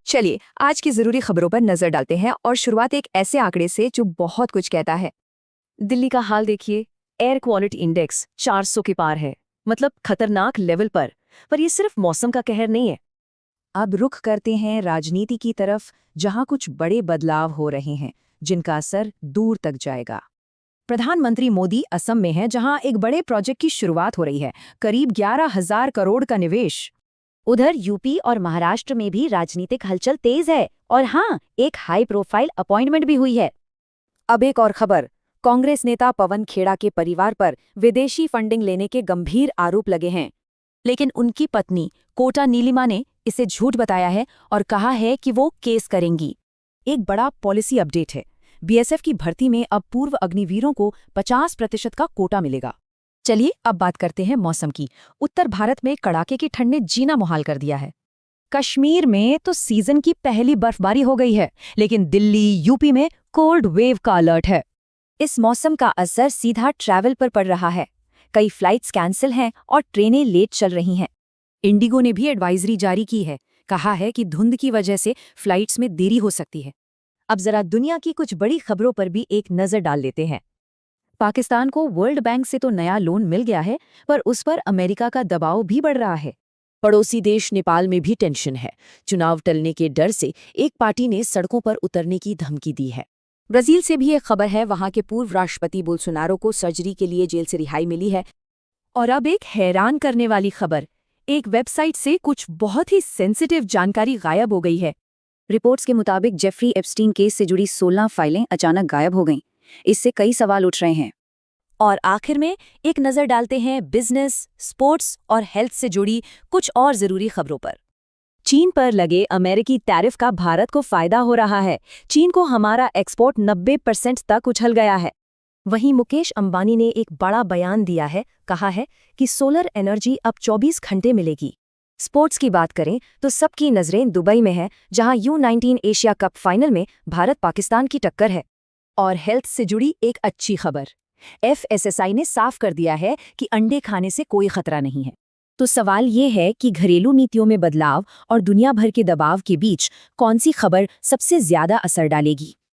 चलिए आज की जरूरी खबरों पर नजर डालते हैं और शुरुआत एक ऐसे आंकड़े से जो बहुत कुछ कहता है। दिल्ली का हाल देखिए। एयर क्वालिटी इंडेक्स 400 के पार है, मतलब खतरनाक लेवल पर ये सिर्फ मौसम का कहर नहीं है। अब रुख करते हैं राजनीति की तरफ, जहां कुछ बड़े बदलाव हो रहे हैं जिनका असर दूर तक जाएगा। प्रधानमंत्री मोदी असम में हैं, जहां एक बड़े प्रोजेक्ट की शुरुआत हो रही है। करीब 11,000 करोड़ का निवेश। उधर यूपी और महाराष्ट्र में भी राजनीतिक हलचल तेज है और हाँ, एक हाई प्रोफाइल अपॉइंटमेंट भी हुई है। अब एक और खबर। कांग्रेस नेता पवन खेड़ा के परिवार पर विदेशी फंडिंग लेने के गंभीर आरोप लगे हैं, लेकिन उनकी पत्नी कोटा नीलिमा ने इसे झूठ बताया है और कहा है कि वो केस करेंगी। एक बड़ा पॉलिसी अपडेट है। बीएसएफ की भर्ती में अब पूर्व अग्निवीरों को 50% का कोटा मिलेगा। चलिए अब बात करते हैं मौसम की। उत्तर भारत में कड़ाके की ठंड ने जीना मुहाल कर दिया है। कश्मीर में तो सीजन की पहली बर्फबारी हो गई है, लेकिन दिल्ली, यूपी में कोल्ड वेव का अलर्ट है। इस मौसम का असर सीधा ट्रैवल पर पड़ रहा है। कई फ्लाइट्स कैंसिल हैं और ट्रेनें लेट चल रही हैं। इंडिगो ने भी एडवाइजरी जारी की है, कहा है कि धुंध की वजह से फ्लाइट्स में देरी हो सकती है। अब जरा दुनिया की कुछ बड़ी खबरों पर भी एक नजर डाल लेते हैं। पाकिस्तान को वर्ल्ड बैंक से तो नया लोन मिल गया है, पर उस पर अमेरिका का दबाव भी बढ़ रहा है। पड़ोसी देश नेपाल में भी टेंशन है। चुनाव टलने के डर से एक पार्टी ने सड़कों पर उतरने की धमकी दी है। ब्राजील से भी एक खबर है। वहां के पूर्व राष्ट्रपति बोल्सोनारो को सर्जरी के लिए जेल से रिहाई मिली है। और अब एक हैरान करने वाली खबर। एक वेबसाइट से कुछ बहुत ही सेंसिटिव जानकारी गायब हो गई है। रिपोर्ट्स के मुताबिक जेफरी एप्स्टीन केस से जुड़ी 16 फाइलें अचानक गायब हो गईं। इससे कई सवाल उठ रहे हैं। और आखिर में एक नजर डालते हैं बिजनेस, स्पोर्ट्स और हेल्थ से जुड़ी कुछ और जरूरी खबरों पर। चीन पर लगे अमेरिकी टैरिफ का भारत को फायदा हो रहा है। चीन को हमारा एक्सपोर्ट 90% तक उछल गया है। वहीं मुकेश अंबानी ने एक बड़ा बयान दिया है, कहा है कि सोलर एनर्जी अब 24 घंटे मिलेगी। स्पोर्ट्स की बात करें तो सबकी नजरें दुबई में है, जहां U19 एशिया कप फाइनल में भारत पाकिस्तान की टक्कर है। और हेल्थ से जुड़ी एक अच्छी खबर। FSSAI ने साफ कर दिया है कि अंडे खाने से कोई खतरा नहीं है। तो सवाल ये है कि घरेलू नीतियों में बदलाव और दुनिया भर के दबाव के बीच कौन सी खबर सबसे ज्यादा असर डालेगी।